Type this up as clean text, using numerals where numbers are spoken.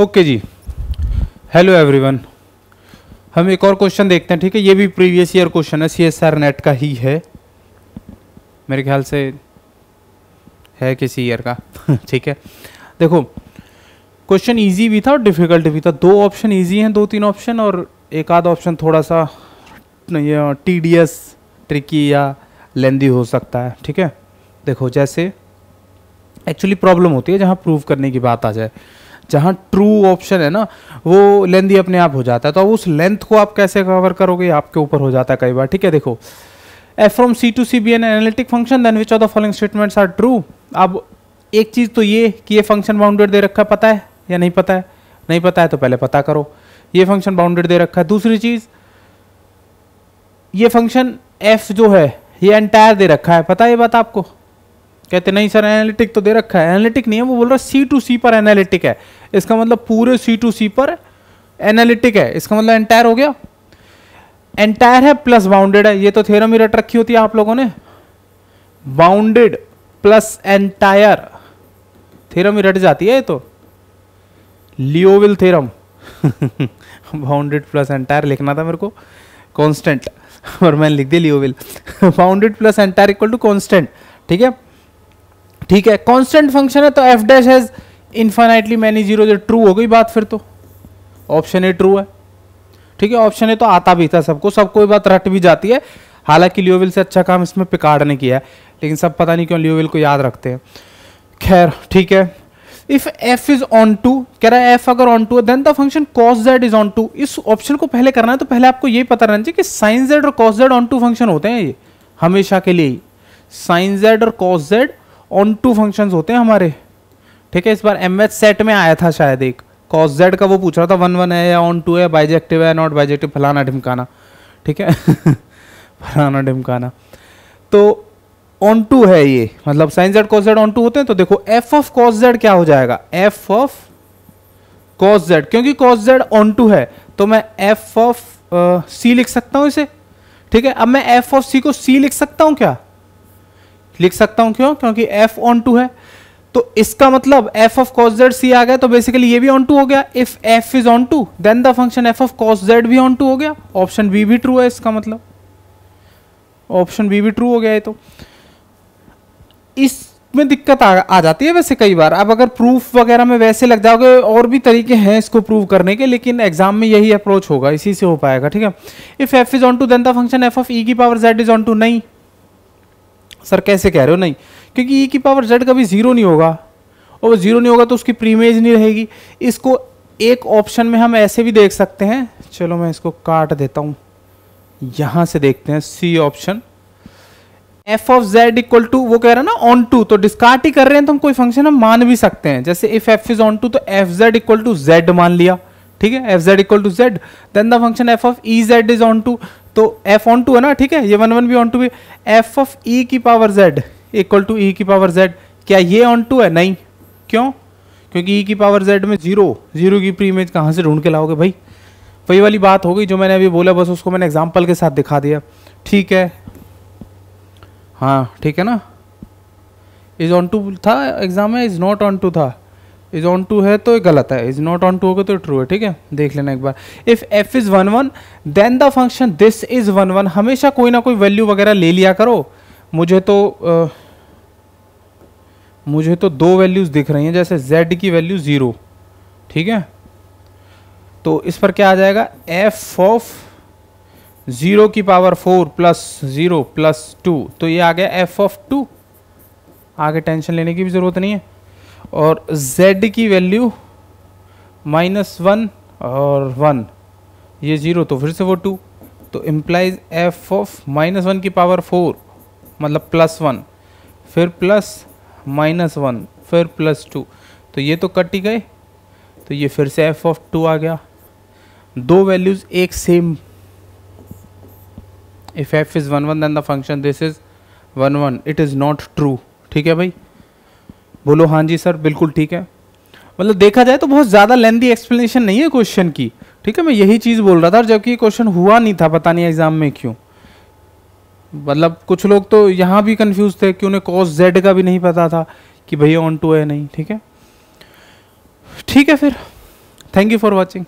Okay जी, hello everyone. हम एक और क्वेश्चन देखते हैं, ठीक है। ये भी प्रीवियस ईयर क्वेश्चन है, CSR नेट का ही है, मेरे ख्याल से है किसी ईयर का ठीक है। देखो क्वेश्चन इजी भी था और डिफिकल्ट भी था। दो ऑप्शन इजी हैं, दो तीन ऑप्शन, और एक आध ऑप्शन थोड़ा सा टीडियस, ट्रिकी या लेंदी हो सकता है, ठीक है। देखो जैसे एक्चुअली प्रॉब्लम होती है जहाँ प्रूव करने की बात आ जाए, जहाँ ट्रू ऑप्शन है ना वो लेंदी अपने आप हो जाता है, तो अब उस लेंथ को आप कैसे कवर करोगे आपके ऊपर हो जाता है कई बार, ठीक है। देखो f from c to c be an analytic function then which of the following statements are true। अब एक चीज़ तो ये कि ये फंक्शन बाउंडेड दे रखा है, पता है या नहीं पता है? नहीं पता है तो पहले पता करो, ये फंक्शन बाउंडेड दे रखा है। दूसरी चीज़, ये फंक्शन f जो है ये एंटायर दे रखा है, पता है ये बात आपको? कहते नहीं सर एनालिटिक तो दे रखा है। एनालिटिक नहीं है, वो बोल रहा है सी टू सी पर एनालिटिक है, इसका मतलब पूरे सी टू सी पर एनालिटिक है, इसका मतलब एंटायर हो गया। एंटायर है प्लस बाउंडेड है, ये तो थ्योरम ही रट रखी होती है आप लोगों ने, बाउंडेड प्लस एंटायर थ्योरम ही रट जाती है ये तो, Liouville theorem bounded plus entire लिखना था मेरे को, कांस्टेंट और मैंने लिख दिया Liouville bounded plus entire equal to constant, ठीक है। ठीक है, कांस्टेंट फंक्शन है तो f dash has infinitely many zero, जो ट्रू हो गई बात, फिर तो ऑप्शन ए ट्रू है, ठीक है। ऑप्शन ए तो आता भी था सबको, सबको ये बात रट भी जाती है। हालांकि लियोविल से अच्छा काम इसमें पिकार्ड ने किया है, लेकिन सब पता नहीं क्यों लियोविल को याद रखते हैं। खैर ठीक है, if f is onto, कह रहा है f अगर ऑन टू है then the function cos z is onto. इस ऑप्शन को पहले करना है तो पहले आपको ये पता रहना चाहिए कि sin z और cos z onto function होते हैं, ये हमेशा के लिए ही sin z और cos z onto functions होते हैं हमारे, ठीक है। इस बार एमएच सेट में आया था शायद एक, cos z का वो पूछ रहा था 1 1 है या ऑन टू है, बाइजेक्टिव है, नॉट बाइजेक्टिव, फलाना ढिमकाना, ठीक है फलाना ढिमकाना, तो ऑन टू है ये, मतलब sin z cos z onto होते हैं। तो देखो f ऑफ cos z क्या हो जाएगा, f ऑफ cos z, क्योंकि cos z ऑन टू है तो मैं f ऑफ c लिख सकता हूं इसे, ठीक है। अब मैं f ऑफ c को c लिख सकता हूं क्या? लिख सकता हूं, क्यों? क्योंकि f ऑन टू है, तो इसका मतलब f of cos z c आ गया, तो बेसिकली ये भी ऑन टू हो गया। If f is onto then the function f of cos z भी ऑन टू हो गया। ऑप्शन बी भी ट्रू है, इसका मतलब ऑप्शन बी भी ट्रू हो गया है। तो इसमें दिक्कत आ जाती है वैसे कई बार। अब अगर प्रूफ वगैरह में वैसे लग जाओगे, और भी तरीके हैं इसको प्रूव करने के, लेकिन एग्जाम में यही अप्रोच होगा, इसी से हो पाएगा, ठीक है। If f is onto then the function f of e की power z is onto. नहीं सर कैसे कह रहे हो? नहीं, क्योंकि e की पावर z कभी जीरो नहीं होगा, और जीरो नहीं होगा तो उसकी प्रीमेज नहीं रहेगी। इसको एक ऑप्शन में हम ऐसे भी देख सकते हैं, चलो मैं इसको काट देता हूं, यहां से देखते हैं C option, f of z equal to, वो कह रहा है ना ऑन टू, तो डिस्कार्ड ही कर रहे हैं तो हम कोई फंक्शन हम मान भी सकते हैं। जैसे if f is onto तो f z equal to z मान लिया, ठीक है, f z equal to z, then the function f of e z is onto, तो f ऑन टू है ना, ठीक है, ये 1 1 भी ऑन टू भी, f ऑफ e की power z equal to e की पावर z, क्या ये ऑन टू है? नहीं, क्यों? क्योंकि e की पावर z में जीरो, जीरो की प्रीमेज कहाँ से ढूंढ के लाओगे भाई? वही वाली बात हो गई जो मैंने अभी बोला, बस उसको मैंने एग्जाम्पल के साथ दिखा दिया, ठीक है। हाँ ठीक है ना, इज ऑन टू था एग्जाम में, इज नॉट ऑन टू था, इज ऑन टू है तो गलत है, इज नॉट ऑन टू होगा तो ट्रू है, ठीक है। देख लेना एक बार, if f is 1 1 then the function this is 1 1। हमेशा कोई ना कोई वैल्यू वगैरह ले लिया करो। मुझे तो दो वैल्यूज दिख रही हैं, जैसे z की वैल्यू 0, ठीक है, तो इस पर क्या आ जाएगा, f ऑफ 0 की पावर 4 प्लस 0 प्लस 2, तो ये आ गया f ऑफ 2। आगे टेंशन लेने की भी जरूरत नहीं है। और z की वैल्यू -1 और 1, ये 0 तो फिर से वो 2, तो इम्प्लाइज f ऑफ -1 की पावर 4 मतलब +1, फिर प्लस -1, फिर +2, तो ये तो कट ही गए, तो ये फिर से f ऑफ 2 आ गया। दो वैल्यूज एक same, if f is 1 1 then the function this is 1 1, it is not true, ठीक है भाई? बोलो हाँ जी सर, बिल्कुल ठीक है। मतलब देखा जाए तो बहुत ज़्यादा लेंथी एक्सप्लेनेशन नहीं है क्वेश्चन की, ठीक है। मैं यही चीज़ बोल रहा था, जबकि क्वेश्चन हुआ नहीं था, पता नहीं एग्जाम में क्यों। मतलब कुछ लोग तो यहाँ भी कंफ्यूज थे कि उन्हें cos z का भी नहीं पता था कि भैया ऑन टू है नहीं, ठीक है। ठीक है फिर थैंक यू फॉर वॉचिंग।